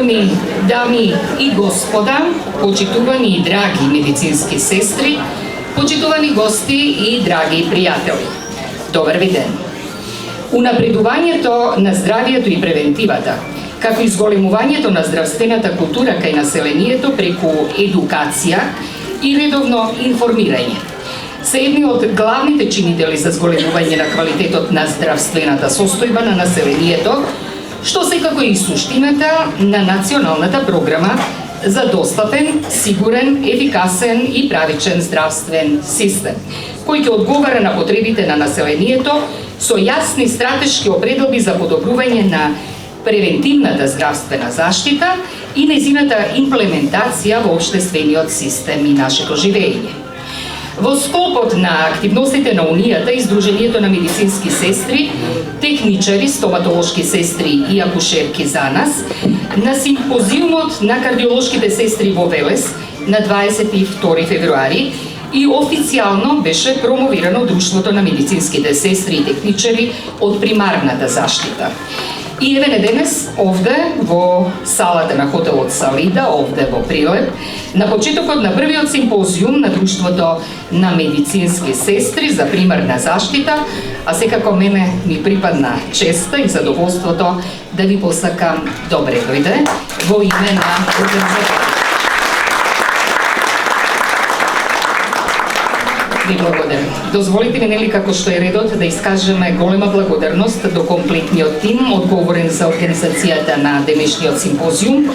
Почитувани дами и господа, почитувани и драги медицински сестри, почитувани гости и драги пријатели. Добар ви ден! Унапредувањето на здравието и превентивата, како и зголемувањето на здравствената култура кај населението преку едукација и редовно информирање се едни од главните чинители за зголемување на квалитетот на здравствената состојба на населението, што секако е и суштината на националната програма за достапен, сигурен, ефикасен и правичен здравствен систем, кој ќе одговара на потребите на населението со јасни стратешки определби за подобрување на превентивната здравствена заштита и нејзината имплементација во општествениот систем и нашето живење. Во скопот на активностите на Унијата и Сдруженијето на медицински сестри, техничари, стоматолошки сестри и акушерки за нас, на симпозиумот на кардиолошките сестри во Велес на 22 февруари и официјално беше промовирано Друштвото на медицинските сестри и техничари од примарната заштита. И еве денес, овде, во салата на хотелот Салида, овде во Прилеп, на почетокот на првиот симпозиум на Друштвото на медицински сестри за примарна заштита, а секако мене ми припадна честа и задоволството да ви посакам добре дојде во име на организаторот. Ви благодарам. Дозволите ми, нели, како што е редот, да искажеме голема благодарност до комплетниот тим, одговорен за организацијата на денешниот симпозиум,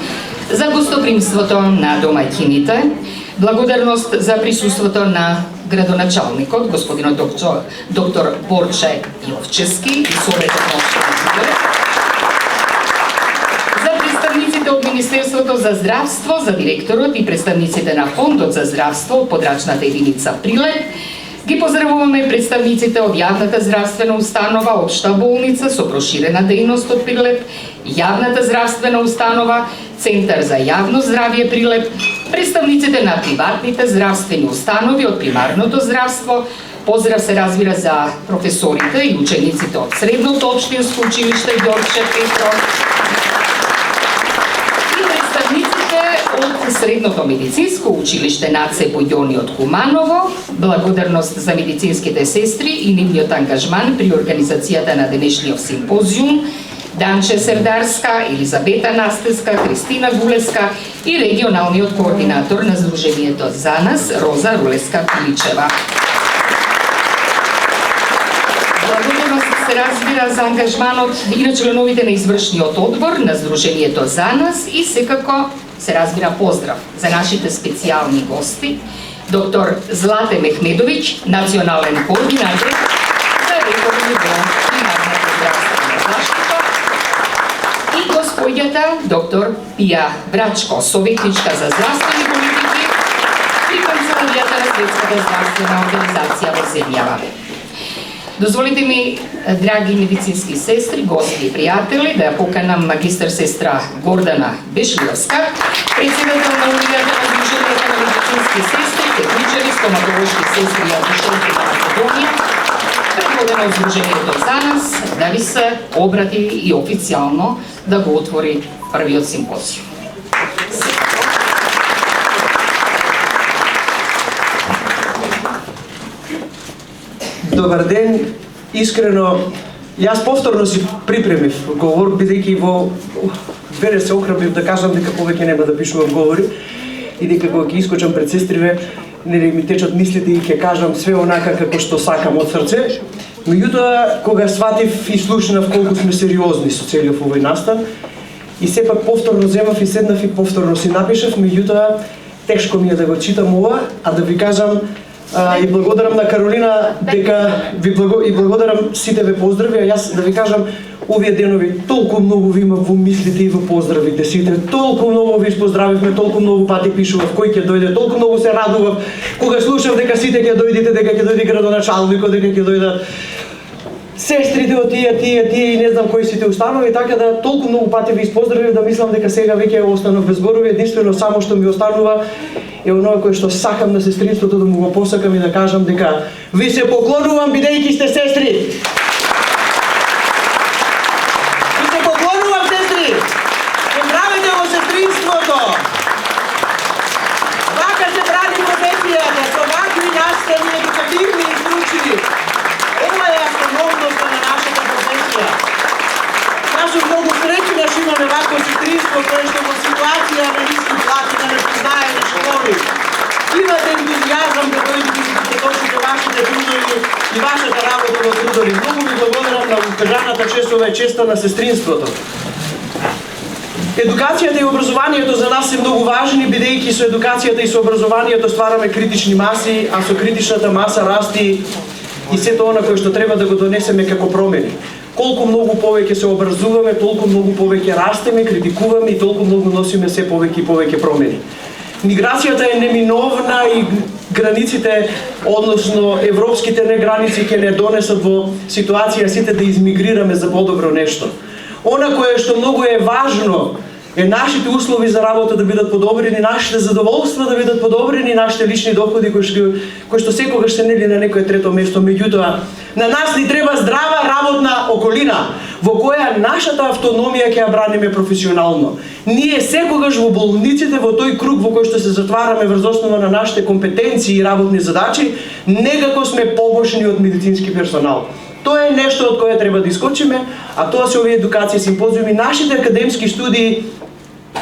за гостопримството на домаќините, благодарност за присуството на градоначалникот, господинот доктор Борче Јовчевски и советот на општината, за представниците од Министерството за здравство, за директорот и представниците на Фондот за здравство од подрачната единица Прилеп. Ги поздравуваме представниците од јавната здравствена установа Општа болница со проширена дејност од Прилеп, јавната здравствена установа Центар за јавно здравје Прилеп, представниците на приватните здравствени установи од примарното здравство. Поздрав се разбира за професорите и учениците од Средното општинско училиште Ѓорче Петров, од Средното медицинско училиште Наце Појони од Куманово. Благодарност за медицинските сестри и нивниот ангажман при организацијата на денешниот симпозиум, Данче Сердарска, Елизабета Настеска, Кристина Гулеска и регионалниот координатор на Сдруженијето за нас, Роза Рулеска Куличева. Благодарност се разбира за ангажманот и на членовите на извршниот одбор на Сдруженијето за нас и секако се разбира поздрав за нашите специјални гости, доктор Злате Мехмедовиќ, национален координатор за реформи во примарната здравствена заштита, и господјата доктор Пија Брачко, советничка за здравствени политики при канцеларијата на Светската здравствена организација во земјава. Дозволите ми, драги медицински сестри, гости и пријатели, да ја поканам магистар сестра Гордана Бешлиевска, председател на Унијата на Сдруженијата на медицински сестри, техничари, стоматолошки сестри и акушерки на Македонија, предводена од Сдруженијето за нас, да ви се обрати и официјално да го отвори првиот симпозиум. Добар ден, искрено, јас повторно си припремив говор, бидејќи во вере се охрабрив да кажам дека повеќе нема да пишувам говори и дека кога ќе искочам пред сестриве, нели ми течат мислите и ќе кажам све онака како што сакам од срце. Меѓутоа, кога сватив и слушнав колку сме сериозни со целиот овој настан, и сепак повторно земав и седнав и повторно си напишав, меѓутоа тешко ми е да го читам ова, а да ви кажам и благодарам на Каролина дека и благодарам сите ве поздрави, а јас да ви кажам овие денови толку многу ви имав во мислите и во поздравите сите, толку многу ви поздравивме, толку многу пати пишував кој ќе дојде, толку многу се радував кога слушав дека сите ќе дојдете, дека ќе дојде градоначалникот, дека ќе дојдат сестрите од тие и не знам кои сите установи, така да толку многу пати ви испоздравив да мислам дека сега веќе останав без зборови, единствено само што ми останува е оноа кој што сакам на сестринството да му го посакам и да кажам дека ви се поклонувам бидејќи сте сестри. Ви се поклонувам, сестри. Поздравете го сестри. вашите трудови и вашата работа во трудови. Многу ви благодарам на укажаната чест, ова е честа на сестринството. Едукацијата и образованието за нас се многу важни, бидејќи со едукацијата и со образованието ствараме критични маси, а со критичната маса расти и сето она кое што треба да го донесеме како промени. Колку многу повеќе се образуваме, толку многу повеќе растеме, критикуваме и толку многу носиме се повеќе и повеќе промени. Миграцијата е неминовна и границите, односно европските неграници ќе не донесат во ситуација сите да измигрираме за подобро нешто. Она кое што многу е важно е нашите услови за работа да бидат подобрени, нашите задоволства да бидат подобрени, нашите лични доходи кои што секогаш се нели на некое трето место. Меѓутоа, на нас ни треба здрава работна околина во која нашата автономија ќе ја браниме професионално. Ние секогаш во болниците, во тој круг во кој што се затвараме врз основа на нашите компетенции и работни задачи, некако сме побошни од медицински персонал. Тоа е нешто од кое треба да искочиме, а тоа се овие едукација, симпозиуми, нашите академски студии,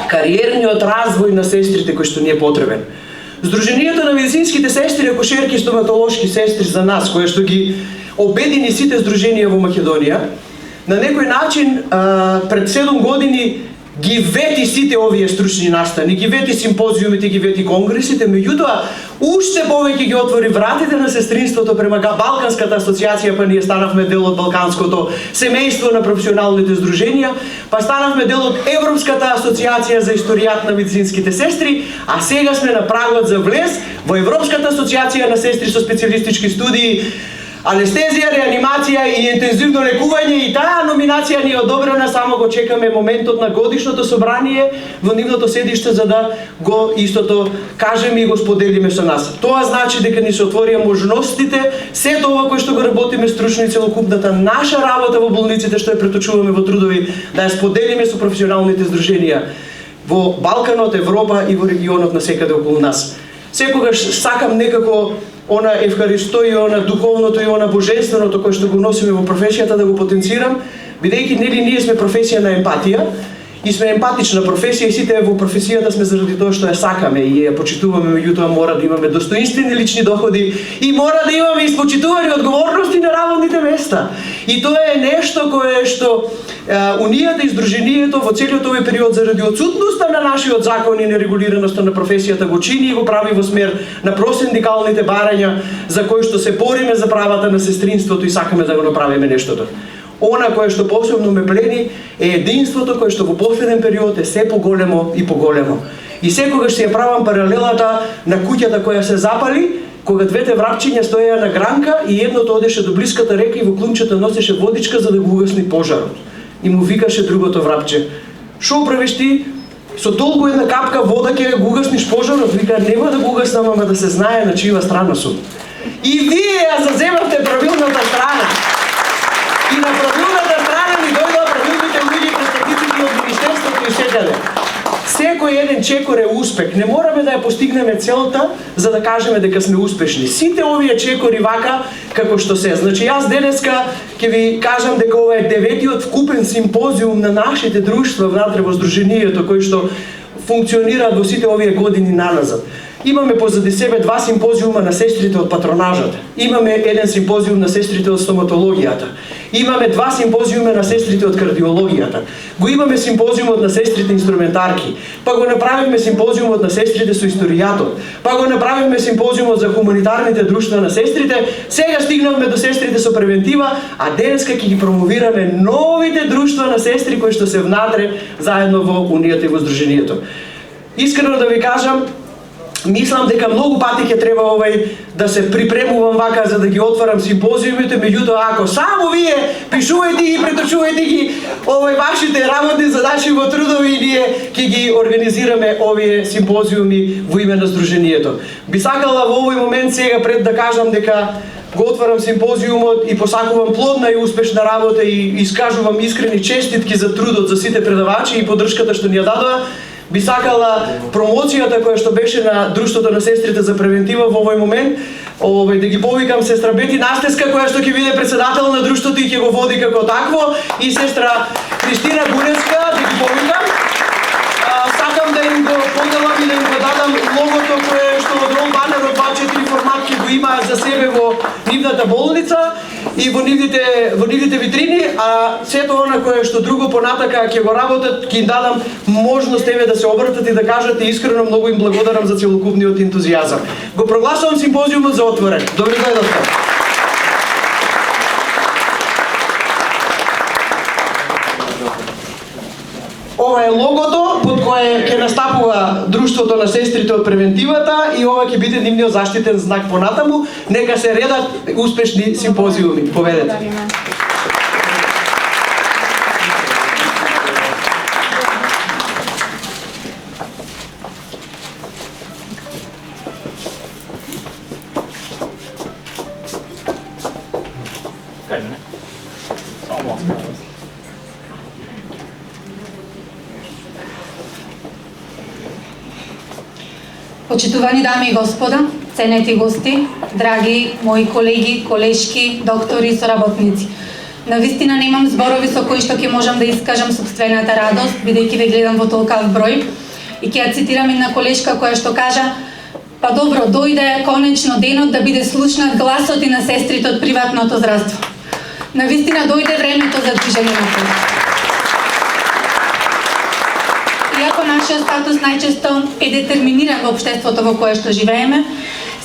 кариерниот развој на сестрите кој што ни е потребен. Сдруженијето на медицинските сестри, акушерки и стоматолошки сестри за нас, кое што ги обедини сите сдруженија во Македонија, на некој начин пред 7 години ги вети сите овие стручни настани, ги вети симпозиумите, ги вети конгресите, меѓутоа уште повеќе ги отвори вратите на сестринството према Балканската асоциација, па ние станавме дел од Балканското семејство на професионалните сдруженија, па станавме дел од Европската асоциација за историјат на медицинските сестри, а сега сме на прагот за влез во Европската асоциација на сестри со специјалистички студии, анестезија, реанимација и интензивно лекување, и таа номинација ни е одобрена, само го чекаме моментот на годишното собрание во нивното седиште за да го истото кажеме и го споделиме со нас. Тоа значи дека ни се отворија можностите, сето ова кој што го работиме стручно и целокупната наша работа во болниците што ја преточуваме во трудови, да ја споделиме со професионалните здруженија во Балканот, Европа и во регионот на секаде околу нас. Секогаш сакам некако она евхаристо и она духовното и она божественото кое што го носиме во професијата да го потенцирам, бидејќи нели ние сме професија на емпатија и сме емпатична професија и сите во професијата сме заради тоа што ја сакаме и ја почитуваме, меѓутоа мора да имаме достоинствени лични доходи и мора да имаме испочитувани одговорности на работните места. И тоа е нешто кое што Унијата и Сдруженијето во целиот овој период заради отсутноста на нашиот закон и нерегулираноста на професијата го чини и го прави во смер на просиндикалните барања за кои што се бориме за правата на сестринството и сакаме да го направиме нештото. Она кое што посебно ме плени е единството кое што во последен период е се поголемо и поголемо. И секогаш си ја правам паралелата на куќата која се запали, кога двете врапчиња стоеа на гранка и едното одеше до блиската река и во клумчето носеше водичка за да го угасни пожарот. И му викаше другото врапче: "Шо правиш ти? Со толку една капка вода ќе го угасниш пожарот?" Вика: "Нема да го угаснам, ама да се знае на чија страна сум." И вие ја заземавте правилната страна. И на правилната страна ни дојдоа правилните луѓе, представниците од Министерството и секаде. Секој еден чекор е успех. Не мораме да ја постигнеме целта за да кажеме дека сме успешни. Сите овие чекори вака како што се. Значи јас денеска ќе ви кажам дека ова е 9-тиот вкупен симпозиум на нашите друштва внатре во Сдруженијето кои што функционираат во сите овие години наназад. Имаме позади себе 2 симпозиума на сестрите од патронажата. Имаме еден симпозиум на сестрите од стоматологијата. Имаме 2 симпозиума на сестрите од кардиологијата. Го имаме симпозиумот на сестрите инструментарки. Па го направивме симпозиумот на сестрите со историјатот. Па го направивме симпозиумот за хуманитарните друштва на сестрите. Сега стигнавме до сестрите со превентива, а денеска ќе ги промовираме новите друштва на сестри кои што се внатре заедно во Унијата и во Сдруженијето. Искрено да ви кажам, мислам дека многу пати ќе треба да се припремувам вака за да ги отварам симпозиумите, меѓутоа ако само вие пишувајте и преточувајте ги вашите работни задачи во трудови и ние ќе ги организираме овие симпозиуми во име на Сдруженијето. Би сакала во овој момент сега пред да кажам дека го отварам симпозиумот и посакувам плодна и успешна работа и искажувам искрени честитки за трудот за сите предавачи и поддршката што ни ја дадоа. Би сакала промоцијата која што беше на Друштвото на сестрите за превентива во овој момент, да ги повикам сестра Бети Настеска која што ќе биде председател на друштвото и ќе го води како такво, и сестра Христина Гуневска да ги повикам. Сакам да им го поделам и да им го дадам логото кое што од Рол Банер од 24 формат ќе го има за себе во клиничката болница и во нивните витрини, а сето она кое што друго понатака ќе го работат, ќе им дадам можност еве да се обратат и да кажат и искрено многу им благодарам за целокупниот ентузијазам. Го прогласувам симпозиумот за отворен. Добри дојдовте. Ова е логото под кое ќе настапува Друштвото на сестрите од превентивата и ова ќе биде нивниот заштитен знак понатаму. Нека се редат успешни симпозиуми. Поведете. Почитувани дами и господа, ценети гости, драги мои колеги, колешки, доктори, соработници. Навистина немам зборови со кои што ќе можам да искажам собствената радост, бидејќи ве гледам во толкав број. И ќе ја цитирам една колешка која што кажа: па добро, дојде конечно денот да биде слушнат гласот и на сестрите од приватното здравство. Навистина дојде времето за движење напред. Иако нашиот статус најчесто е детерминиран во општеството во кое што живееме,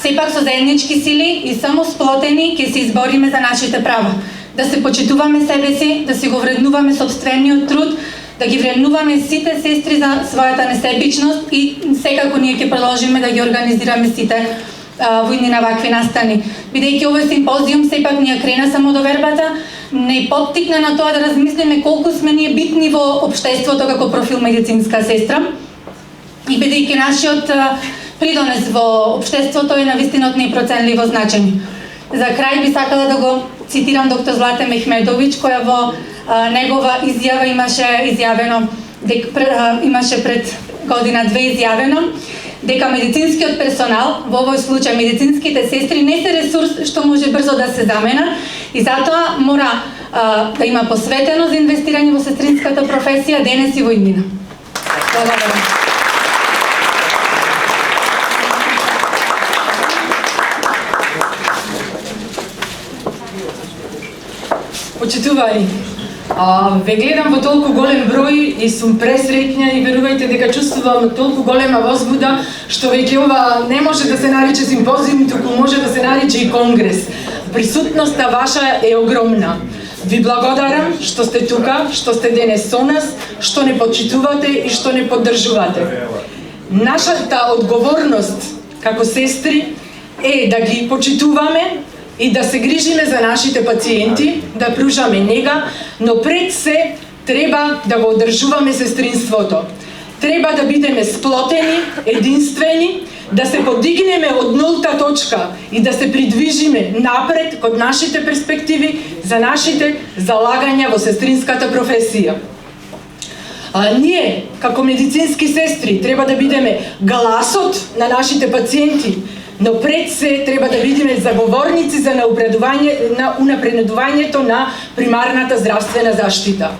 сепак со заеднички сили и само сплотени ќе се избориме за нашите права. Да се почитуваме себе си, да си го вреднуваме собствениот труд, да ги вреднуваме сите сестри за својата несебичност и секако ние ќе продолжиме да ги организираме сите во идни на вакви настани. Бидејќи овој симпозиум сепак ни ја крена самодовербата, не поттикна на тоа да размислиме колку сме ние битни во општеството како профил медицинска сестра и бидејќи нашиот придонес во општеството е навистина од непроценливо значење. За крај би сакала да го цитирам доктор Злате Мехмедовиќ, која во негова изјава имаше пред година-две изјавено дека медицинскиот персонал, во овој случај медицинските сестри, не се ресурс што може брзо да се замена и затоа мора да има посветено за инвестирање во сестринската професија денес и во иднина. Благодарам. Почитувани, ве гледам во толку голем број и сум пресреќна и верувајте дека чувствувам толку голема возбуда што веќе ова не може да се нарече симпозиум, туку може да се нарече и конгрес. Присутноста ваша е огромна. Ви благодарам што сте тука, што сте денес со нас, што не почитувате и што не поддржувате. Нашата одговорност како сестри е да ги почитуваме и да се грижиме за нашите пациенти, да пружаме нега, но пред се треба да го одржуваме сестринството. Треба да бидеме сплотени, единствени, да се подигнеме од нулта точка и да се придвижиме напред код нашите перспективи за нашите залагања во сестринската професија. Ние, како медицински сестри, треба да бидеме гласот на нашите пациенти, но пред се треба да бидеме заговорници за унапредувањето на примарната здравствена заштита.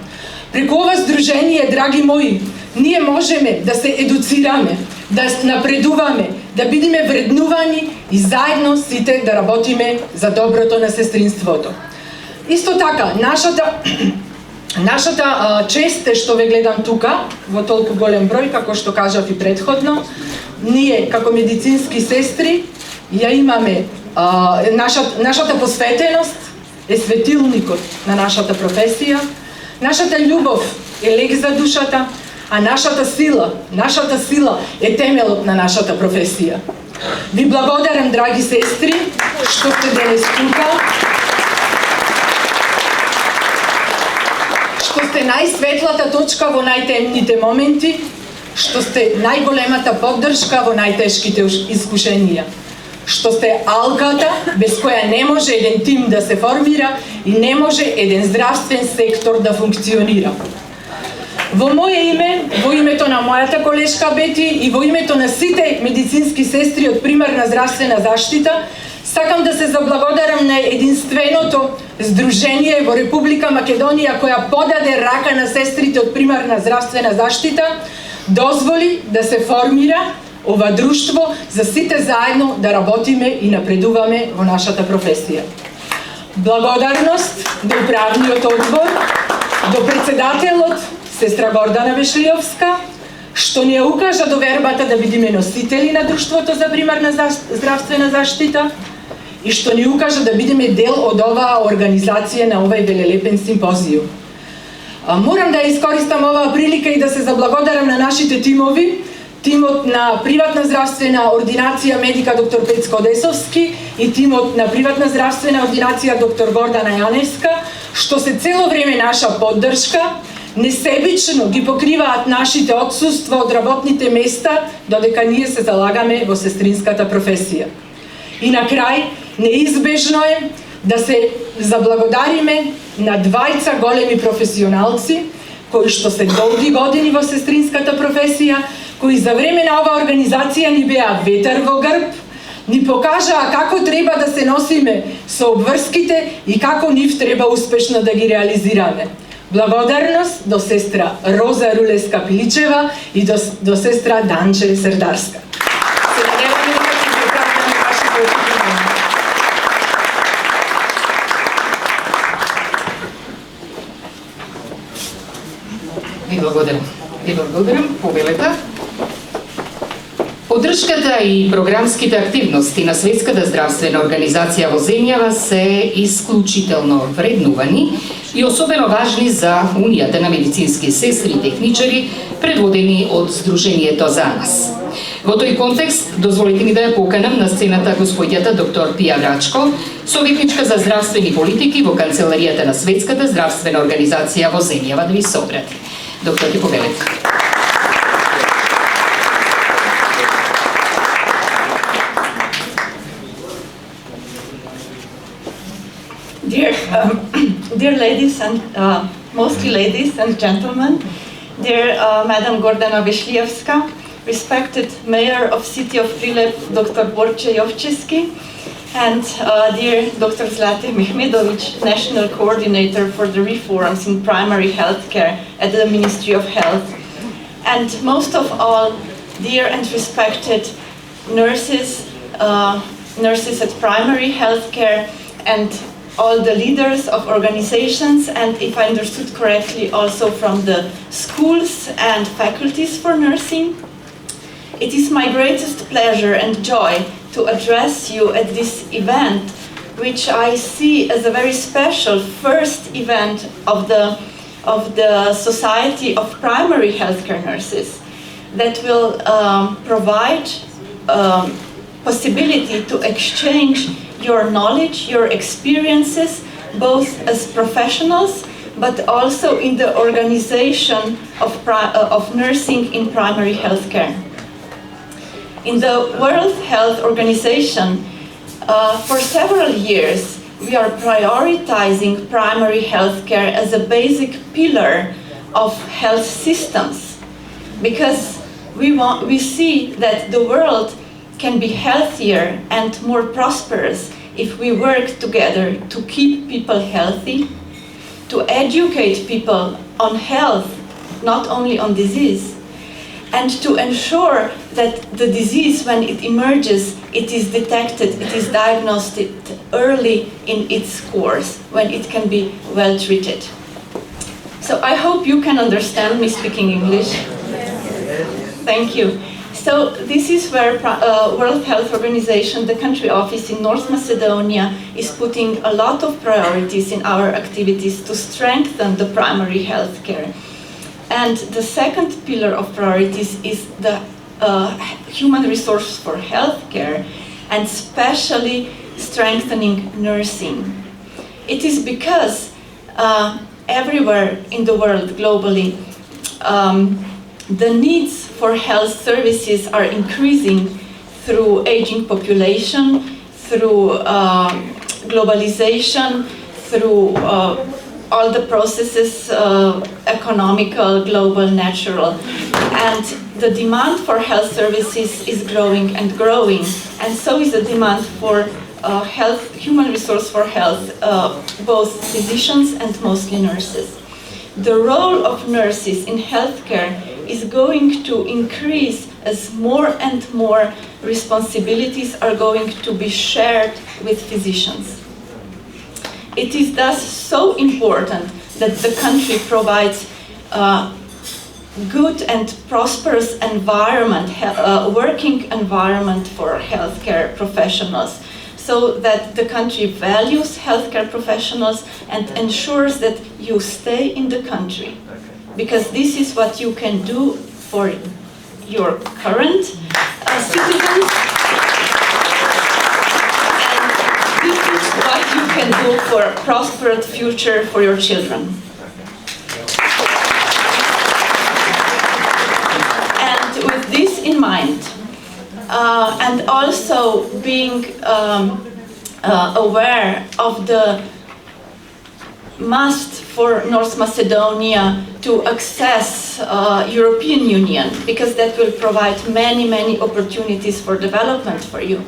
Преку ова здружение, драги мои, ние можеме да се едуцираме, да напредуваме, да бидеме вреднувани и заедно сите да работиме за доброто на сестринството. Исто така, нашата чест е што ве гледам тука, во толку голем број, како што кажав и предходно. Ние, како медицински сестри, ја имаме нашата посветеност е светилникот на нашата професија, нашата љубов е лек за душата, а нашата сила е темелот на нашата професија. Ви благодарам, драги сестри, што сте денес тука, што сте најсветлата точка во најтемните моменти, што сте најголемата поддршка во најтешките искушенија, што сте алката без која не може еден тим да се формира и не може еден здравствен сектор да функционира. Во моје име, во името на мојата колешка Бети и во името на сите медицински сестри од примарна здравствена заштита, сакам да се заблагодарам на единственото здружение во Република Македонија која подаде рака на сестрите од примарна здравствена заштита, дозволи да се формира ова друштво за сите заедно да работиме и напредуваме во нашата професија. Благодарност до управниот одбор, до председателот, сестра Гордана Бешлиовска, што ни ја укажа довербата да бидеме носители на Друштвото за примарна здравствена заштита и што ни укажа да бидеме дел од оваа организација на овај велелепен симпозиум. Морам да искористам оваа прилика и да се заблагодарам на нашите тимови, тимот на приватна здравствена ординација медика доктор Пецко Десовски и тимот на приватна здравствена ординација доктор Гордана Јаневска, што се цело време наша поддршка, несебично ги покриваат нашите отсуства од работните места, додека ние се залагаме во сестринската професија. И на крај, неизбежно е да се заблагодариме на двајца големи професионалци, кои што се долги години во сестринската професија, кои за време на оваа организација ни беа ветер во грб, ни покажаа како треба да се носиме со обврските и како нив треба успешно да ги реализираме. Благодарност до сестра Роза Рулеска-Пиличева и до сестра Данче Сердарска. Се надеваме дека ќе се оправдаме вашите очекувања. Ви благодарам, повелета. Поддршката и програмските активности на Светската здравствена организација во земјава се исклучително вреднувани и особено важни за Унијата на медицински сестри и техничари, предводени од Сдруженијето за нас. Во тој контекст, дозволите ми да ја поканам на сцената господјата доктор Пија Врачко, советничка за здравствени политики во Канцеларијата на Светската здравствена организација во земјава, да ви се обрати. Доктор, ќе повелете. Dear ladies and mostly ladies and gentlemen, dear Madam Gordana Bešlijevska, respected Mayor of City of Prilep, Dr. Borče Jovčeski, and dear Dr. Zlate Mehmedović, National Coordinator for the Reforms in Primary Healthcare at the Ministry of Health, and most of all, dear and respected nurses, nurses at primary healthcare, and all the leaders of organizations, and if I understood correctly, also from the schools and faculties for nursing. It is my greatest pleasure and joy to address you at this event, which I see as a very special first event of the Society of Primary Healthcare Nurses that will provide possibility to exchange your knowledge, your experiences, both as professionals, but also in the organization of nursing in primary healthcare. In the World Health Organization, for several years, we are prioritizing primary healthcare as a basic pillar of health systems, because we see that the world can be healthier and more prosperous if we work together to keep people healthy, to educate people on health, not only on disease, and to ensure that the disease, when it emerges, it is detected, it is diagnosed early in its course, when it can be well treated. So I hope you can understand me speaking English. Thank you. So this is where World Health Organization, the country office in North Macedonia, is putting a lot of priorities in our activities to strengthen the primary health care. And the second pillar of priorities is the human resource for healthcare, and especially strengthening nursing. It is because everywhere in the world globally, the needs for health services are increasing through aging population, through globalization, through all the processes, economical, global, natural. And the demand for health services is growing and growing, and so is the demand for human resource for health, both physicians and mostly nurses. The role of nurses in healthcare is going to increase as more and more responsibilities are going to be shared with physicians. It is thus so important that the country provides good and prosperous environment, working environment for healthcare professionals, so that the country values healthcare professionals and ensures that you stay in the country. Because this is what you can do for your current citizens, and this is what you can do for a prosperous future for your children. And with this in mind, and also being aware of the must for North Macedonia to access European Union, because that will provide many opportunities for development for you.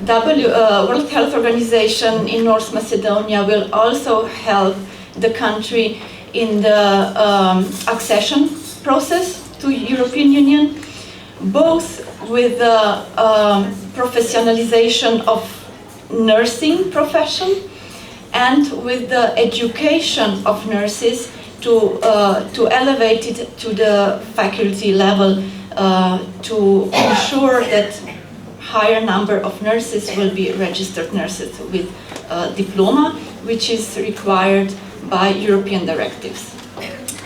World Health Organization in North Macedonia will also help the country in the accession process to European Union, both with the professionalization of nursing profession and with the education of nurses to elevate it to the faculty level, to ensure that higher number of nurses will be registered nurses with diploma, which is required by European directives.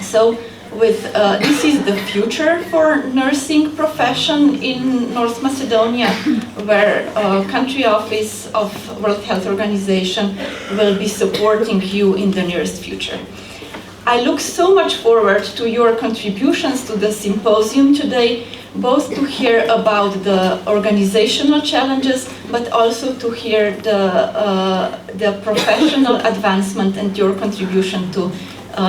So this is the future for nursing profession in North Macedonia, where country office of World Health Organization will be supporting you in the nearest future. I look so much forward to your contributions to the symposium today, both to hear about the organizational challenges, but also to hear the professional advancement and your contribution to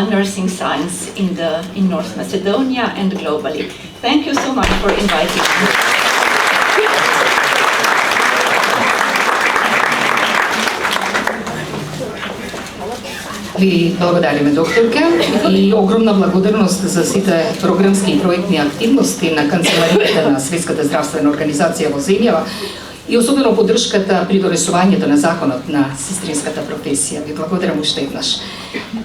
nursing science in North Macedonia and globally. Thank you so much for inviting me. Ви благодариме, докторка, и огромна благодарност за сите програмски и проектни активности на Канцеларијата на Светската здравствена организација во земјава и особено поддршката при донесувањето на законот на сестринската професија. Ви благодарам уште еднаш.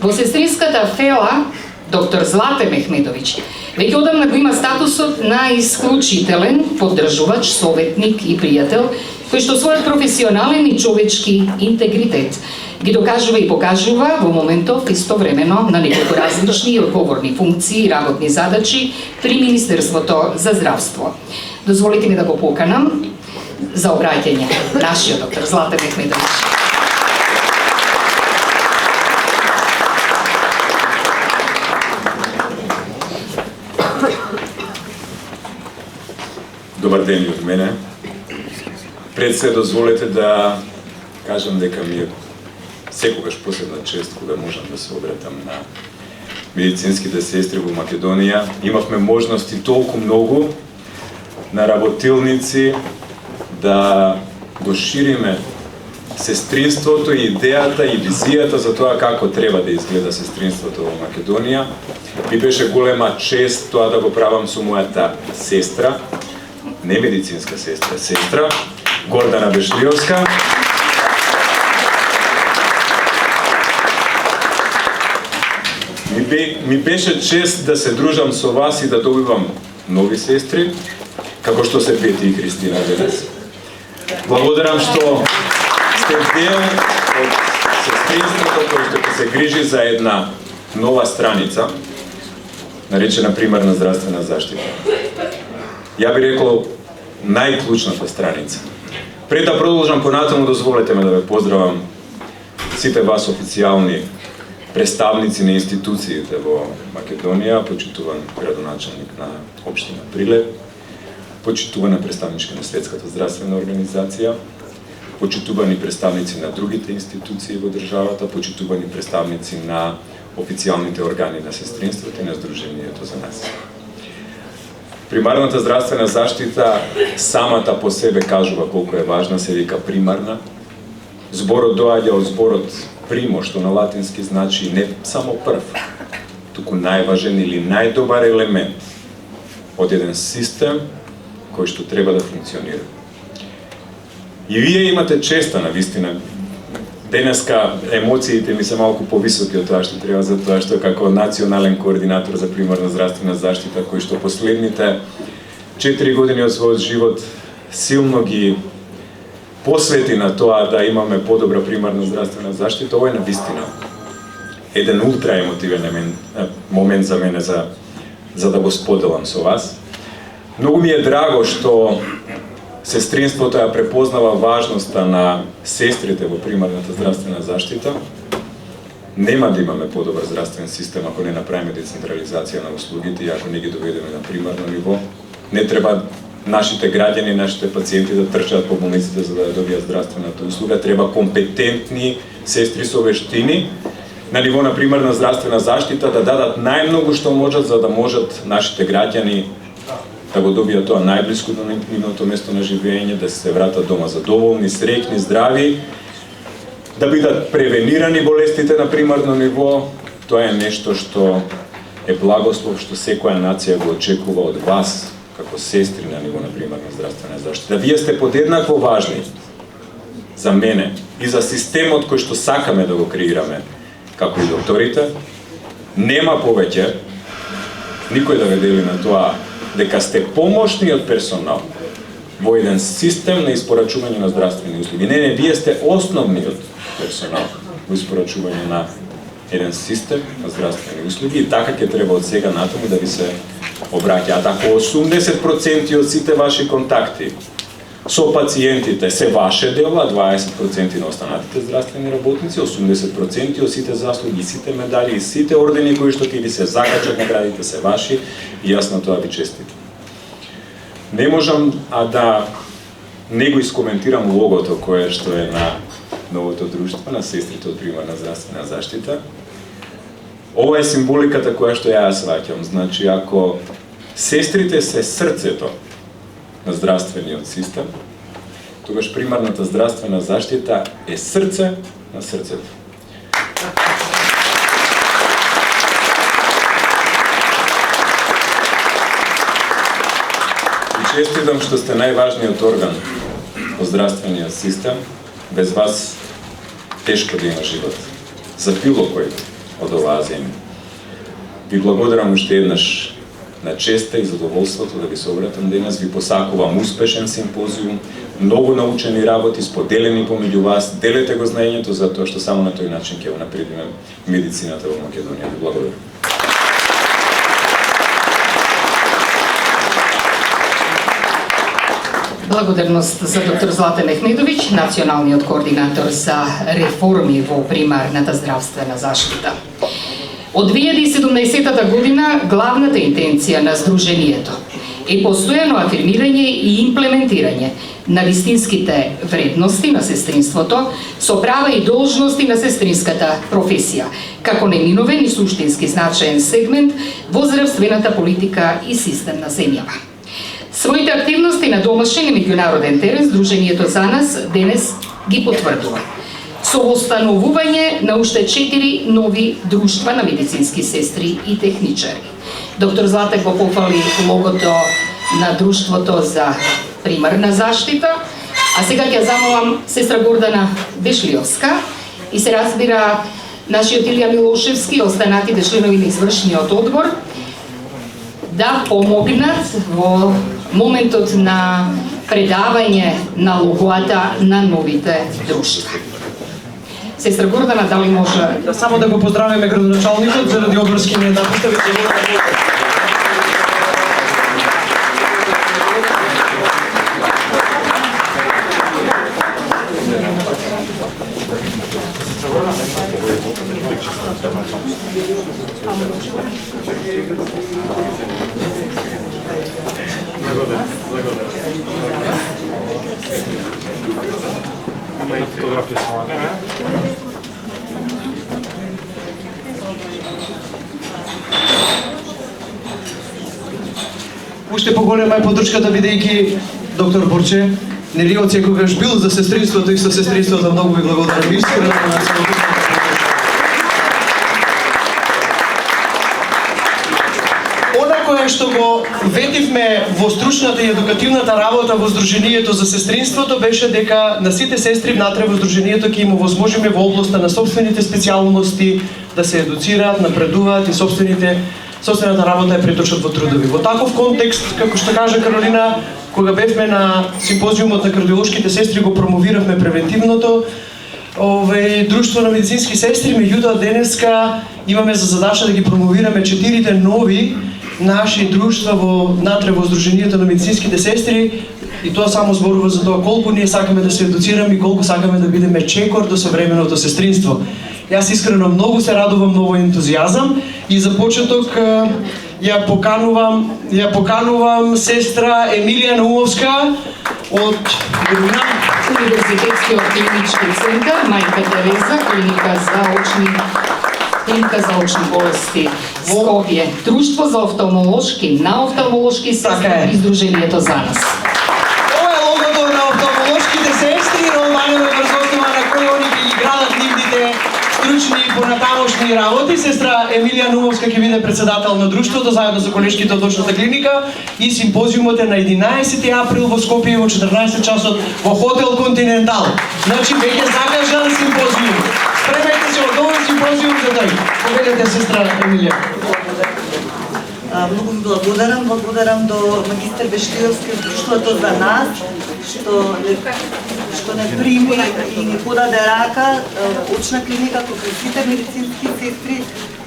Во сестринската фела доктор Злате Мехмедовиќ веќе одамна го има статусот на исклучителен поддржувач, советник и пријател, кој што својот професионален и човечки интегритет ги докажува и покажува во моментов истовремено на неколку различни и одговорни функции и работни задачи при Министерството за здравство. Дозволите ми да го поканам за обраќање нашиот доктор Злате Мехмедовиќ. Добар ден и од мене. Пред се дозволете да кажам дека ми е секогаш посебна чест кога можам да се обратам на медицинските сестри во Македонија. Имавме можности толку многу на работилници да го шириме сестринството, идејата и визијата за тоа како треба да изгледа сестринството во Македонија. Ми беше голема чест тоа да го правам со мојата сестра, не медицинска сестра, сестра Гордана Бешлиовска. Ми беше чест да се дружам со вас и да добивам нови сестри, како што се Пети и Христина денес. Благодарам што сте дел од сестринството кој што се грижи за една нова страница, наречена примарна здравствена заштита. Ја би рекол најклучната страница. Пред да продолжам понатаму, дозволете ме да ве поздравам сите вас официјални представници на институциите во Македонија, почитуван градоначалник на општина Прилеп, почитувана представничка на Светската здравствена организација, почитувани представници на другите институции во државата, почитувани представници на официјалните органи на сестринството и на Сдруженијето за нас. Примарната здравствена заштита самата по себе кажува колку е важна, се вика примарна. Зборот доаѓа од зборот primo, што на латински значи не само прв, туку најважен или најдобар елемент од еден систем кој што треба да функционира. И вие имате честа, навистина, денеска емоциите ми се малку повисоки од тоа што треба, затоа што како национален координатор за примарна здравствена заштита, кој што последните 4 години од својот живот силно ги посвети на тоа да имаме подобра примарна здравствена заштита, ова е навистина еден ултра емотивен момент за мене за да го споделам со вас. Многу ми е драго што сестринството ја препознава важноста на сестрите во примарната здравствена заштита. Нема да имаме подобар здравствен систем ако не направиме децентрализација на услугите и ако не ги доведеме на примарно ниво. Не треба нашите граѓани, нашите пациенти да трчаат по болниците за да ја добијат здравствената услуга. Треба компетентни сестри со вештини на ниво на примарна здравствена заштита да дадат најмногу што можат за да можат нашите граѓани да го добијат тоа најблиску до нивното место на живење, да се вратат дома задоволни, среќни, здрави, да бидат превенирани болестите на примарно ниво. Тоа е нешто што е благослов што секоја нација го очекува од вас како сестри на ниво на примарна здравствена заштита. Вие сте подеднакво важни за мене и за системот кој што сакаме да го креираме, како и докторите. Нема повеќе никој да ве дели на тоа дека сте помошниот персонал во еден систем на испорачување на здравствени услуги. Не, вие сте основниот персонал во испорачување на еден систем на здравствени услуги и така ќе треба од сега натаму да ви се обраќаат. Ако 80% од сите ваши контакти со пациентите се ваше дело, а 20% на останатите здравствени работници, 80% од сите заслуги, сите медали и сите ордени кои што ќе ви се закачат наградите се ваши и јас на тоа ви честитам. Не можам да не го искоментирам логото кое што е на новото друштво на сестрите од примарна здравствена заштита. Ова е символиката која што ја сваќам. Значи, ако сестрите се срцето на здравствениот систем, тогаш примарната здравствена заштита е срце на срцето. И честитам што сте најважниот орган во здравствениот систем. Без вас тешко да има живот. За било кој од оваа земја. Ви благодарам уште еднаш на честа и задоволството да ви се обратам денес. Ви посакувам успешен симпозиум, многу научени работи, споделени помеѓу вас. Делете го знаењето затоа што само на тој начин ќе унапредиме медицината во Македонија. Ви благодарам. Благодарност за доктор Златан Мехмедовиќ, националниот координатор за реформи во примарната здравствена заштита. Од 2017 година главната интенција на Сдруженијето е постојано афирмирање и имплементирање на вистинските вредности на сестринството со права и должности на сестринската професија, како неминовен и суштински значаен сегмент во здравствената политика и систем на земјава. Своите активности на домашен и меѓународен терен Сдруженијето за нас денес ги потврдува со установување на уште 4 нови друштва на медицински сестри и техничари. Доктор Златан го пофали логото на друштвото за примарна заштита, а сега ќе замолам сестра Гордана Бешлиовска и се разбира нашиот Илија Милошевски и останатите членови на извршниот одбор да помогнат во моментот на предавање на логоата на новите друштва. Сестра Гордана, дали може... Само да го поздравиме градоначалникот заради обврски не напуста. Уште поголема е поддршката бидејќи доктор Борче нели од секогаш бил за сестринството и со сестринството многу ви благодарам искрено на Она која кое што го ветивме во стручната и едукативната работа во Сдруженијето за сестринството беше дека на сите сестри внатре во Сдруженијето ќе им овозможиме во областа на собствените специјалности да се едуцираат, напредуваат и собствената работа ја преточат во трудови. Во таков контекст, како што кажа Каролина, кога бевме на симпозиумот на кардиолошките сестри, го промовиравме превентивното друштво на медицински сестри, меѓутоа денеска имаме за задача да ги промовираме 4 нови наши друштва внатре во Сдруженијето на медицинските сестри, и тоа само зборува за тоа колку ние сакаме да се едуцираме и колку сакаме да бидеме чекор до современото сестринство. Јас искрено многу се радувам на овој ентузијазам и за почеток ја поканувам сестра Емилија Наумовска од Универзитетскиот клинички центар Мајка Тереза, клиника за очни болести Скопје, друштво за офталмолошки сестри при Сдруженијето за нас. Ова е логото на офталмолошките сестри, Романева врзостува на кој они ќе ги градат нивните стручни и понатамошни работи. Сестра Емилија Наумовска ќе биде председател на друштвото заедно со колешките од очната клиника и симпозиумот е на 11 април во Скопје во 14 часот во хотел Континентал. Значи веќе закажан симпозиум. Спремете се од овој симпозиум за тој. Поведете сестра Емилија. Многу благодарам до магистар Бештиовски од друштвото за нас, што не прими и ни подаде рака, очна клиника кој сите медицински сестри,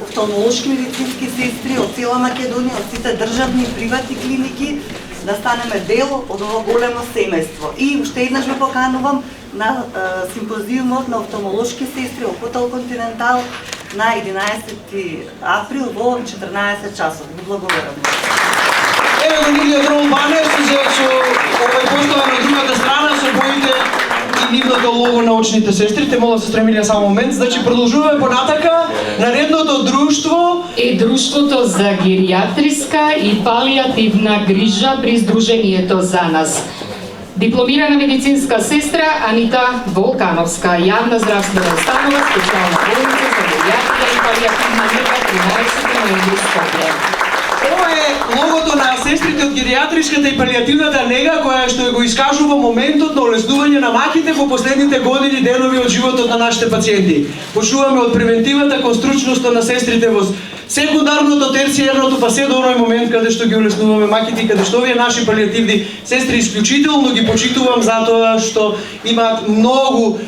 офталмолошки медицински сестри од цела Македонија, од сите државни и приватни клиники, да станеме дел од ова големо семејство. И уште еднаш ве поканувам на симпозиумот на офталмолошки сестри во хотел Континентал на 11 април во 14 часот. Ви благодарам. Еве го нивниот рол банер со овој поставен на другата страна со боите и нивното лого на очните сестри. Те мола сестра Емилија само момент. Значи продолжуваме понатака. Наредното друштво е друштвото за геријатриска и палијативна грижа при Сдруженијето за нас. Дипломирана медицинска сестра Анита Волкановска, јавна здравствена установа, специјална болница за геријатрија и палијативна нега, 13 ноември Скопје. Ова е логото на сестрите од геријатриската и палијативната нега, која што го искажува моментот на олеснување на маките во последните години денови од животот на нашите пациенти. Почуваме од превентивата кон стручноста на сестрите во секундарното, терциерното, па се до оној момент каде што ги олеснуваме маките и каде што овие наши палијативни сестри исклучително ги почитувам затоа што имаат многу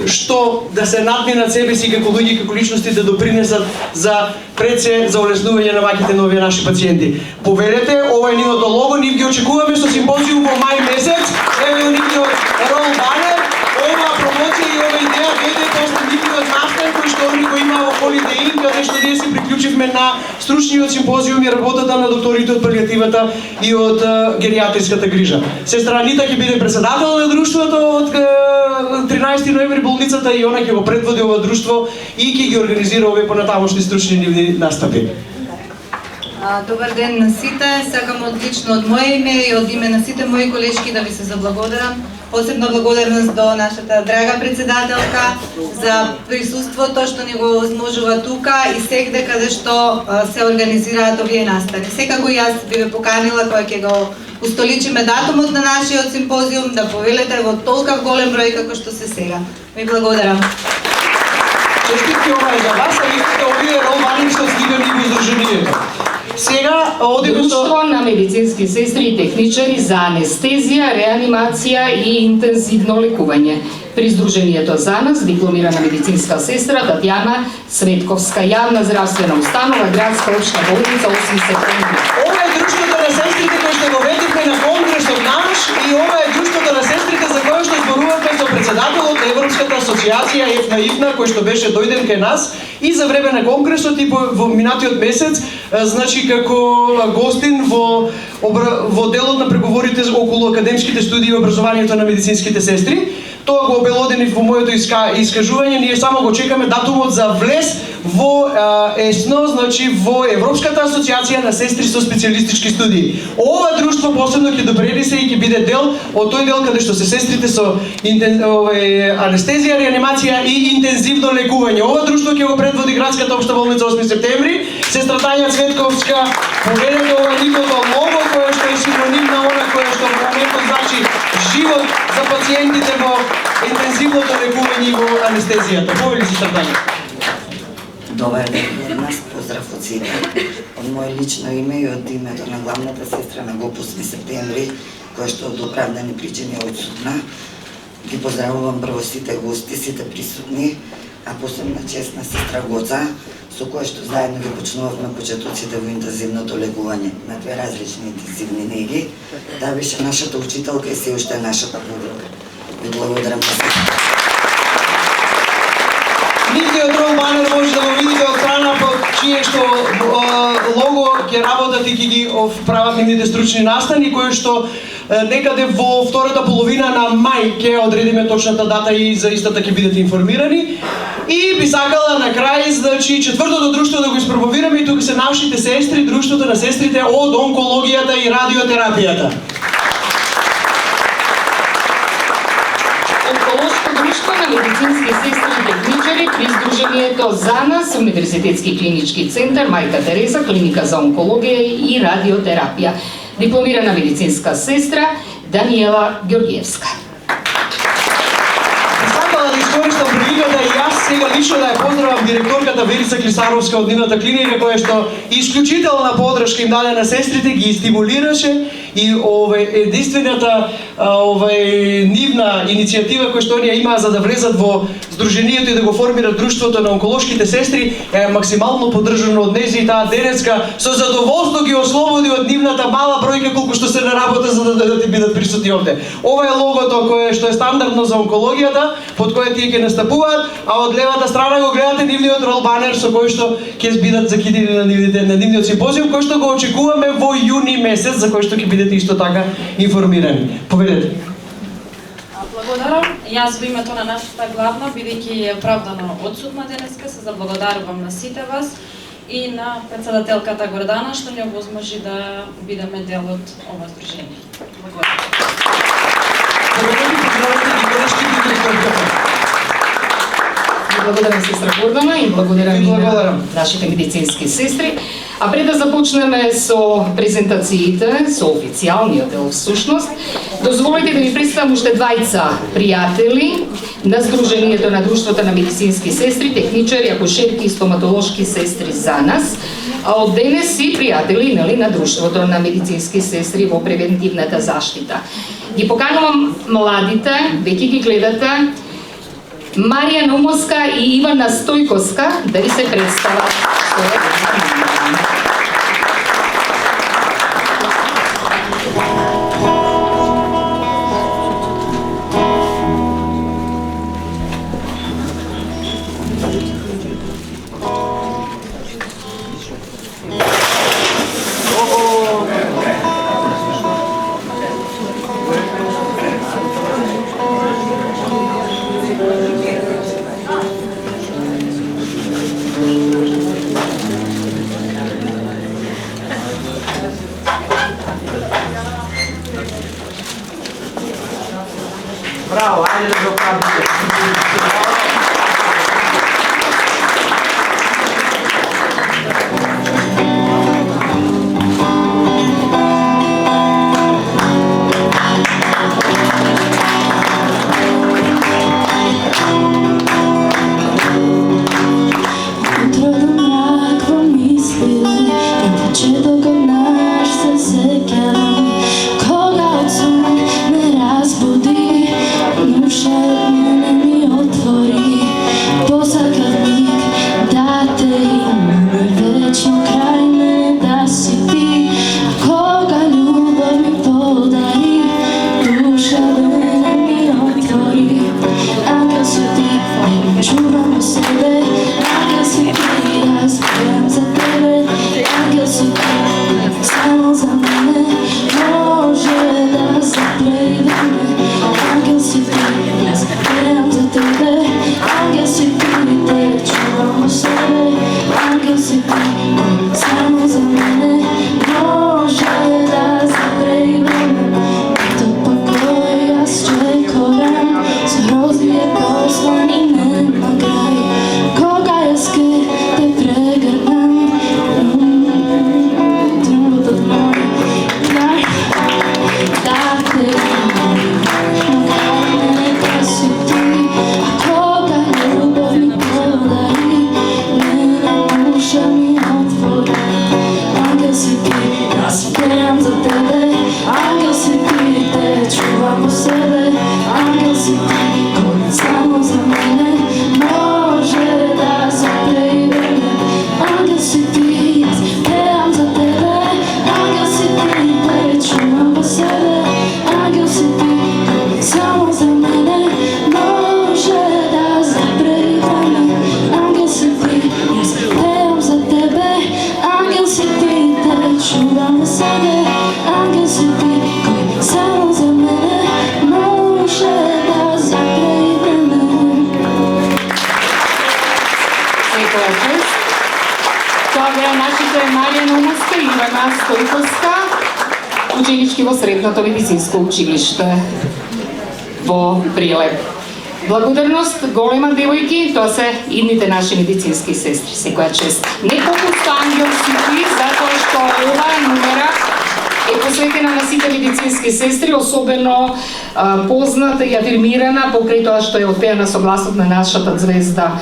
што да се надминат себе си како луѓе, како личности да допринесат за пред се за олеснување на маките на овие наши пациенти. Повелете, ова е нивното лого, нив ги очекуваме со симпозиум во мај месец. Еве нивниот рол банер, ова промоција и ова идеја дојде после нивниот настан кој што они го има во Holiday Inn, каде што ние се приклучивме на стручниот симпозиум и работата на докторите од палијативата и од геријатриската грижа. Сестра Анита ќе биде председател на друштвото од 13 ноември болницата и она ќе го предводи ова друштво и ќе ги организира овие понатамошни стручни нивни настапи. Добар ден на сите, сакам одлично од моје име и од име на сите мои колешки да ви се заблагодарам. Посебна благодарност до нашата драга председателка за присуството што ни го возможува тука и сегде каде што се организираат овие настани. Секако јас би ве поканила кога ќе го устоличиме датумот на нашиот симпозиум да повелете во толкав голем број како што се сега. Ви благодарам. Честитки, ова е за вас, а истите овие ролбани што стигани во Сдруженијето. Сега одиме Друштво на медицински сестри и техничари за анестезија, реанимација и интензивно лекување. При Сдруженијето за нас дипломирана медицинска сестра Татјана Светковска, јавна здравствена установа, градска општа болница 8 септември. Ова е друштвото на сестрите кој што го ветивме на конгресот наш и ова е друштвото на сестрите за кое што зборувавме со председателот на Европската асоциација ЕФНА, кој што беше дојден кај нас и за време на конгресот и во минатиот месец, значи како гостин во делот на преговорите околу академските студии и образованието на медицинските сестри. Тоа го обелодени во моето искажување, ние само го чекаме датумот за влез во ЕСНО, значи во Европската асоциација на сестри со специјалистички студии. Ова друштво посебно ќе допринесе и ќе биде дел од тој дел каде што се сестрите со анестезија, реанимација и интензивно лекување. Ова друштво ќе го предводи градската општа болница 8 септември. Сестра Тања Цветковска Погледнете ова нивното лого кое што е синоним на она кое што во моментот значи живот за пациентите во интензивното лекување и во анестезијата. Повели се Срдања. Добар ден од нас, поздрав од сите. Од моје лично име и од името на главната сестра на ГОП 8 септември, која што од оправдани причини е отсутна, ги поздравувам прво сите гости, сите присутни, а посебна чест на сестра Гоца, со која што заедно ги почнувавме почетоците во интензивното лекување на две различни интензивни неги. Таа беше нашата учителка и се уште е нашата подруга. Ви благодарам за се. Нивниот рол банер може да го видите од страна под чие што лого ќе работат и ќе ги прават нивните стручни настани, кои што некаде во втората половина на мај ќе одредиме точната дата и за истата ќе бидете информирани. И би сакала на крај, значи, четвртото друштво да го испробовираме и тука се нашите сестри, друштвото на сестрите од онкологијата и радиотерапијата. Онколошко друштво на медицински сестри и техничари при Сдруженијето за нас, Универзитетски клинички центар Мајка Тереза, клиника за онкологија и радиотерапија. Дипломирана медицинска сестра Даниела Ѓоргиевска. Сакала да искористам приликата и јас сега лично да ја поздравам директорката Верица Клисаровска од нивната клиника, која што исклучителна поддршка им даде на сестрите, ги стимулираше и единствената нивна иницијатива која што оние имаа за да влезат во Сдруженијето и да го формират друштвото на онколошките сестри е максимално поддржано од нејзи и таа денеска со задоволство ги ослободи од нивната мала бројка колку што се на работа за да ти бидат присутни овде. Ова е логото кое што е стандардно за онкологијата, под кое тие ќе настапуваат, а од левата страна го гледате нивниот рол банер со кој што ќе бидат закидени на нивниот симпозиум, кој што го очекуваме во јуни месец, за кој што ќе бидете исто така информирани. Поведете. Благодарам. Јас во името на нашата главна, бидејќи е оправдано отсутна денеска, се заблагодарувам на сите вас и на председателката Гордана што ни овозможи да бидеме дел од ова здружение. Благодарам. Благодарам сестра Гордана и благодарам и на нашите медицински сестри. А пред да започнеме со презентациите, со официјалниот дел всушност, дозволите да ви представам уште двајца пријатели на Сдруженијето на друштвото на медицински сестри, техничари, акушерки и стоматолошки сестри за нас, а од денес си пријатели на друштвото на медицински сестри во превентивната заштита. Ги поканувам младите, веќе ги гледате, Марија Номоска и Ивана Стојковска да ви се представат. Браво, ајде да го правите. si ti koji samo za mene može da zapreji vreme. Angel si ti, ja pevam za tebe. Angel si ti, ple čuvam po sebe. Angel si ti koji samo za mene može da zapreji vreme. Angel si ti, ja pevam za tebe. Angel si ti, ple čuvam po sebe. Angel si ti koji samo za mene može da zapreji vreme. Некоја чест. Тоа беа нашите Марија Номаска и Ивана Стојковска, ученички во Средното медицинско училиште во Прилеп. Благодарност голема, девојки, тоа се идните наши медицински сестри. Секоја чест. Не попуста Ангел си ти, затоа што оваа номера е посветена на сите медицински сестри, особено позната и афирмирана покрај тоа што е отпеана со гласот на нашата звезда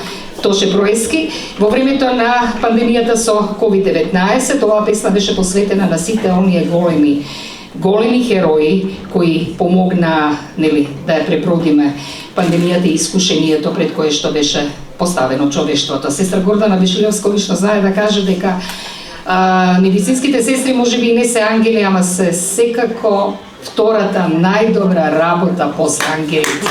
Тоше Броески. Во времето на пандемијата со COVID-19, оваа песна беше посветена на сите оние големи херои кои помогна, нели, да ја пребродиме пандемијата и искушението пред кое што беше поставено човештвото. Сестра Гордана Бешилевска лично знае да каже дека медицинските сестри можеби и не се ангели, ама се секако втората најдобра работа после ангелите.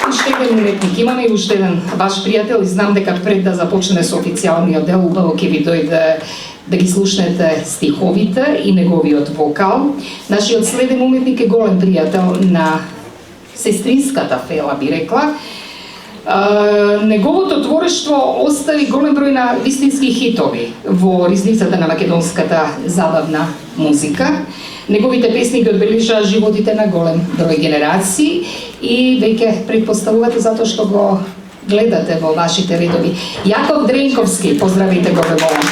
Уште еден уметник имаме и уште еден ваш пријател и знам дека пред да започне со официјалниот дел убаво ќе ви дојде да ги слушнете стиховите и неговиот вокал. Нашиот следен уметник е голем пријател на сестринската фела, би рекла. Неговото творештво остави голем број на вистински хитови во ризницата на македонската забавна музика. Неговите песни ги одбележаа животите на голем број генерации и веќе предпоставувате затоа што го гледате во вашите редови. Јаков Дренковски, поздравите го, ве молам.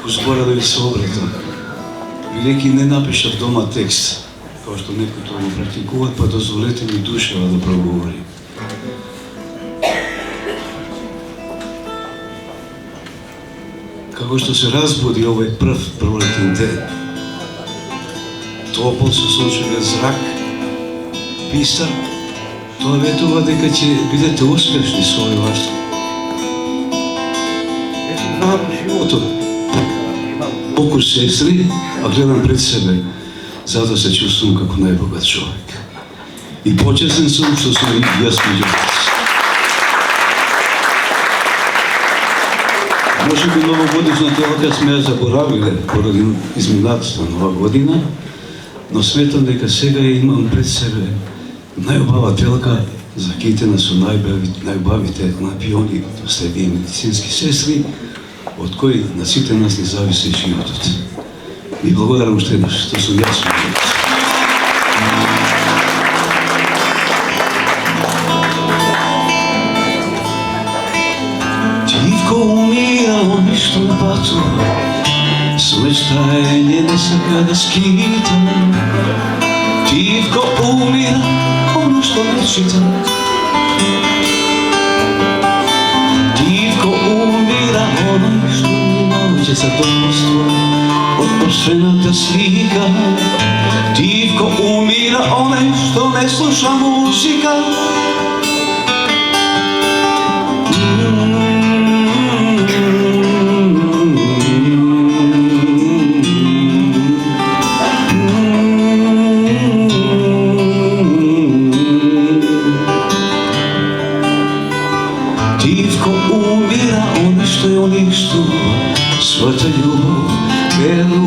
Збора да ви се обратам. Бидејќи не напишав дома текст, како што некои тоа го практикуваат, па дозволете ми душева да проговори. Како што се разбуди овој прв пролетен ден, топол со сончевиот зрак, пистар, тоа ветува дека ќе бидете успешни со овој ваш животот. Околу сестри, а гледам пред себе, затоа се чувствувам како најбогат човек. И почестен сум што сум и јас меѓу вас. Може би новогодишната телка сме ја заборавиле поради изминатата нова година, но сметам дека сега имам пред себе најубава телка закитена со најубавите напиони следи медицински сестри, од кои на сите нас не зависи животот. И благодарам уште еднаш што сум јас меѓу вас. Тивко умира оној што патува, со мечтање не сака да скита. Тивко умира оној што не чита. Тивко умира оној што не наоѓа задоволство од собствената слика. Тивко умира оној што не слуша музика.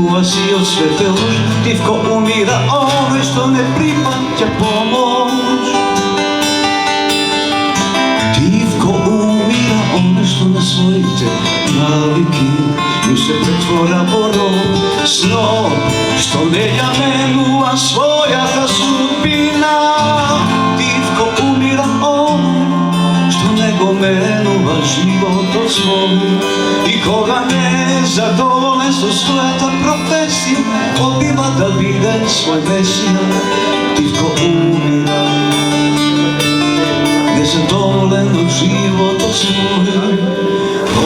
menува си од светелош, тивко умира оној што не припаќа помош. Тивко умира оној што на своите навики им се претвора во роб, сноб што не ја менува својата судбина. Тивко умира оној што не го менува животот свој, и кога не е задоволен со својата професија, одбива да биде свој месија. Тивко умира незадоволен од животот свој,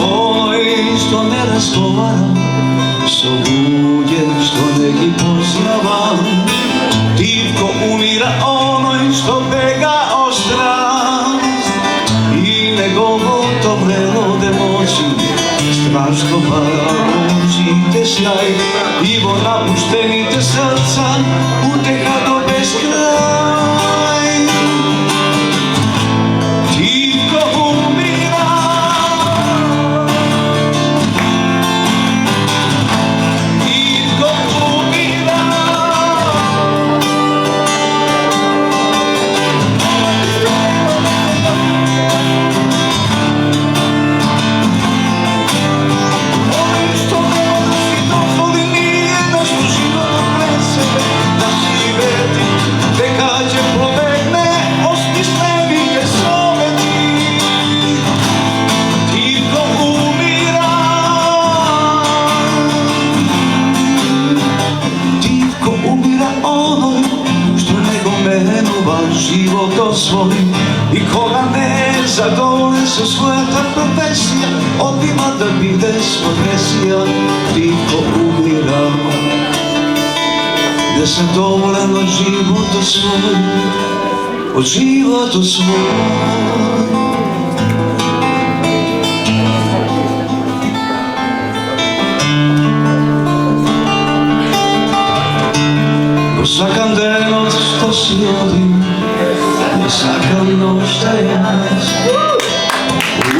оној што не разговара со луѓе што не ги познава. Тивко умира оној што бега од страст и неговото врело демоци страшно пара очите сјај, и во напуштените срца утеха до бескрај. Тивко умира, тивко умира. Оној што нема да си дозволи ниеднаш во животот пред себе да живети, дека ќе побегне осмислените совети. Тивко умира, тивко умира оној што не го менува животот свој, и кога не е задоволен со својата професија, одбива да биде свој месија. Тивко умира незадоволен од животот свој, од животот свој. Го сакам денот што си оди, не сакам ноќта јас,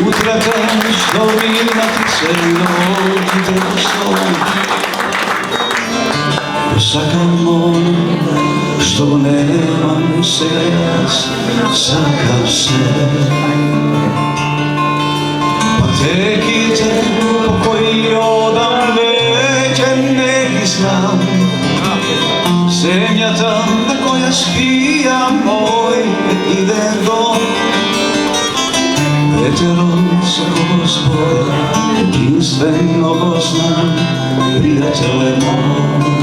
утрата што минати се ноќите постои. Го сакам оно што го немам сега јас, сакам се. Патеките по кои одам веќе не ги знам, земјата на која спија мој иден дом. Ветерот со кого збора, единствено го знам, пријателе мој.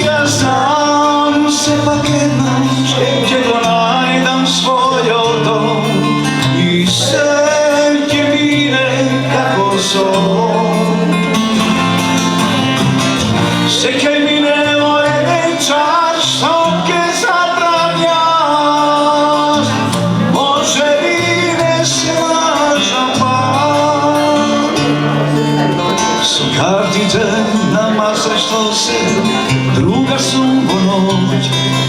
Јас знам сепак еднаш ќе го најдам својот дом, и се ќе мине како сон. Се ќе мине во еден час што ќе забрам јас, може би не се лажам пак. Со картите на маса што се друга сум во ноќ,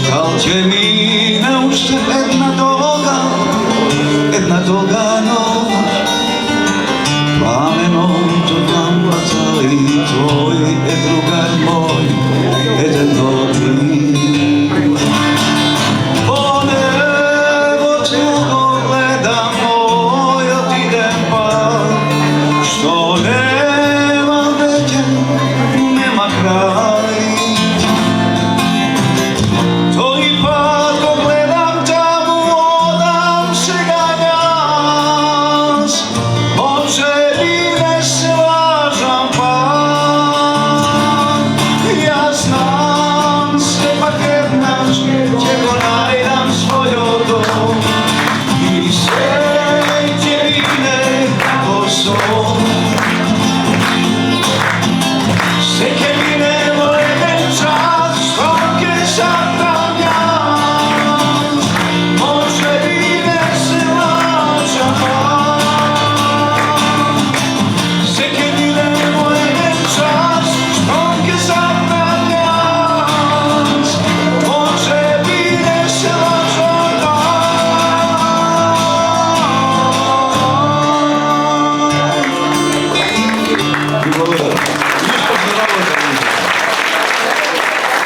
кал ќе мине уште една долга ноќ. Пламенот од лампата и твој е другар мој, еден дни. Во небото го гледам мојот иден пат, што нема веќе, нема крај. Тој пат го гледам, таму одам сега јас, може би не се лажам пак.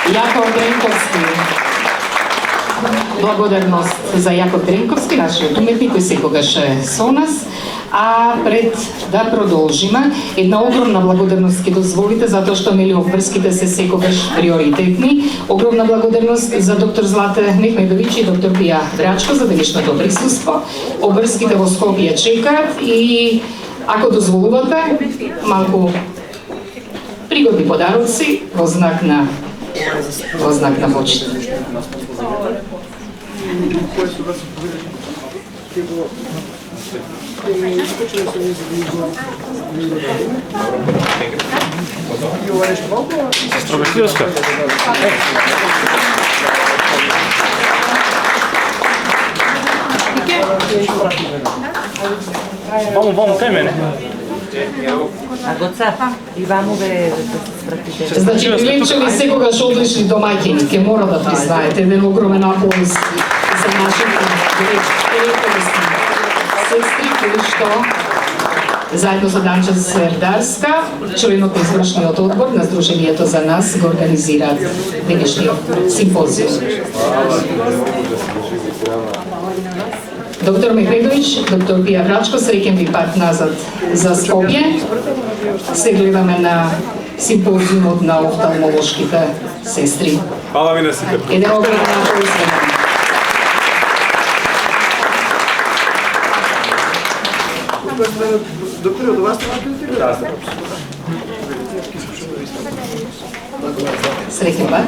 Јаков Дренковски. Благодарност за Јаков Дренковски, нашиот уметник кој секогаш е со нас. А пред да продолжиме, една огромна благодарност ќе дозволите затоа што меѓуобврските се секогаш приоритетни. Огромна благодарност за доктор Злате Мехмедовиќ и доктор Пија Брачко за денешното присуство. Обврските во Скопје чекаат и ако дозволувате, малку пригодни подароци во знак на почит. Vamo, kај мене. А Гоца, и ваму да спратите. Значи, Прилепчеви секогаш одлични домаќини, ќе мора да признаете, еден огромен аплауз за нашите сестри, кои што заедно со Данча Сердарска, членот на извршниот одбор на Сдруженијето за нас, го организираат денешниот симпозиум. Доктор Мехмедовиќ, доктор Пија Брачко, среќен ви пат назад за Скопје. Се гледаме на симпозиумот на офталмолошките сестри. Фала ви на сите. Еден огромен аплауз. Доктор, од вас Да. Среќен пат.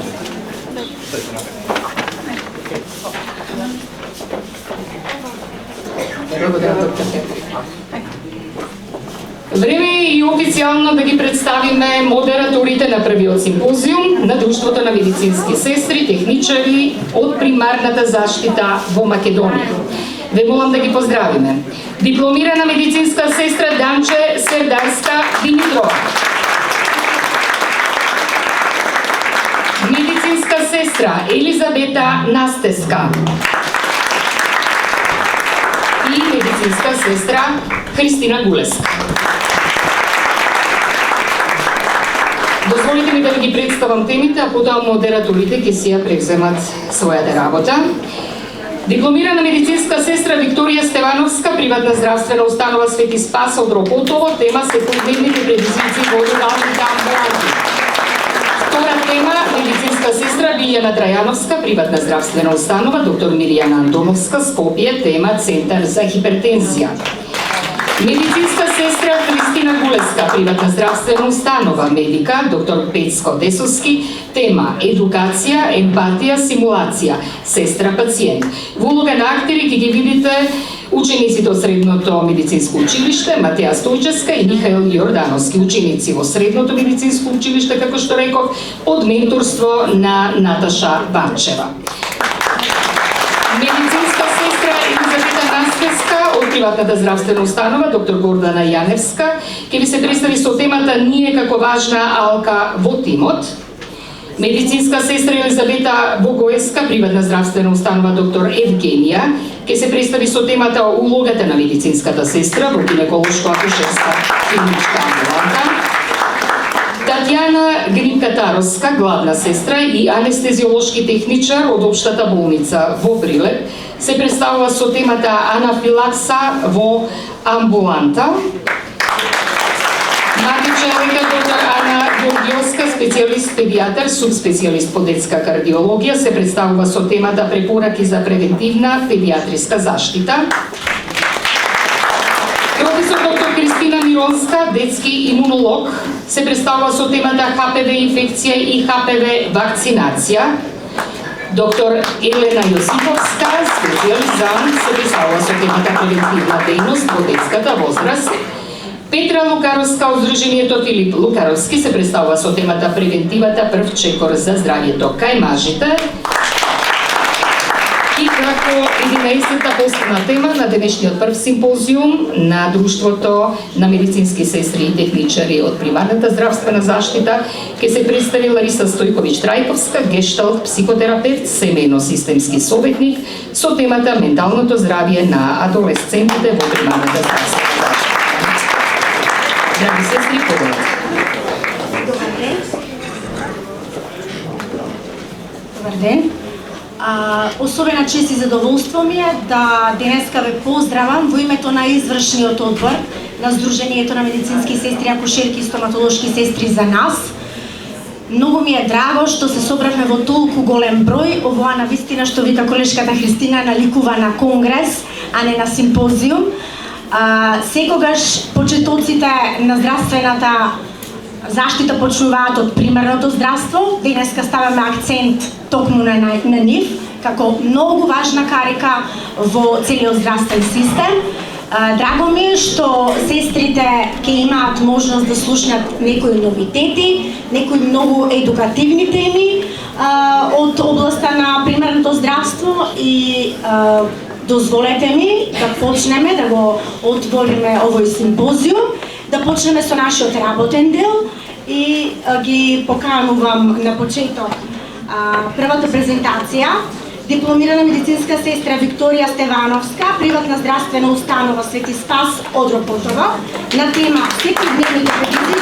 Благодарам, доктор. Време и официјално да ги представиме модераторите на првиот симпозиум на Друштвото на медицински сестри, техничари од примарната заштита во Македонија. Ве молам да ги поздравиме. Дипломирана медицинска сестра Данче Сердарска Димитрова. Медицинска сестра Елизабета Настеска. И медицинска сестра Христина Гулеска. Дозволите ми да ви ги представам темите, а потоа модераторите ќе си ја превземат својата работа. Дипломирана медицинска сестра Викторија Стевановска, приватна здравствена установа Свети Спас од Ропотово, тема секојдневните предизвици во руралните амбуланти. Втора тема, медицинска сестра Лиљана Трајановска, приватна здравствена установа, доктор Мирјана Антоновска, Скопје, тема Центар за хипертензија. Медицинска сестра Христина Гулеска, приватна здравствена установа, медика, доктор Пецко Десовски, тема Едукација, емпатија, симулација, сестра пациент. Во улога на актери ќе ги видите учениците од Средното медицинско училиште, Матеја Стојчевска и Михаил Јордановски, ученици во Средното медицинско училиште, како што реков, под менторство на Наташа Банчева. Медицинска сестра Елизабета Настеска од приватната здравствена установа, доктор Гордана Јаневска, ќе ви се представи со темата Ние како важна алка во тимот. Медицинска сестра Елизабета Богоевска, приватна здравствена установа, доктор Евгенија, ќе се представи со темата улогата на медицинската сестра во гинеколошко-акушерска клиничка амбуланта. Татјана Гринкатаровска, главна сестра и анестезиолошки техничар од Општата болница во Прилеп, се представува со темата анафилакса во амбуланта. Магича лекар доктор Ана Георгиевска, специјалист педијатар, субспецијалист по детска кардиологија, се представува со темата препораки за превентивна педијатриска заштита. Професор доктор Кристина Миронска, детски имунолог, се представува со темата ХПВ инфекција и ХПВ вакцинација. Доктор Елена Јосиповска, специјализант, се представува со темата превентивна дејност во детската возраст. Петра Лукаровска од Сдруженијето Филип Лукаровски се представува со темата превентивата прв чекор за здравјето кај мажите. И како 11-та последна тема на денешниот прв симпозиум на Друштвото на медицински сестри и техничари од примарната здравствена заштита ќе се представи Лариса Стојковиќ Трајковска, гешталт психотерапевт, семејно-системски советник со темата менталното здравје на адолесцентите во примарната здравствена заштита. Драги сестри, поговорите. Добар ден. Особена чест и задоволство ми е да денеска ве поздравам во името на извршниот одбор на Сдруженијето на медицински сестри, акушерки и стоматолошки сестри за нас. Многу ми е драго што се собравме во толку голем број. Овоа на вистина што вика колешката Христина наликува на конгрес, а не на симпозиум. Секогаш почетоците на здравствената заштита почнуваат од примерното здравство. Денеска ставаме акцент токму на нив, како многу важна карика во целиот здравствен систем. Драго ми е што сестрите ќе имаат можност да слушнат некои новитети, некои многу едукативни теми од областа на примерното здравство и дозволете ми да почнеме, да го отвориме овој симпозиум, да почнеме со нашиот работен дел и ги поканувам на почеток првата презентација. Дипломирана медицинска сестра Викторија Стевановска, приватна здравствена установа Свети Спас од Ропотово, на тема секојдневните предизвици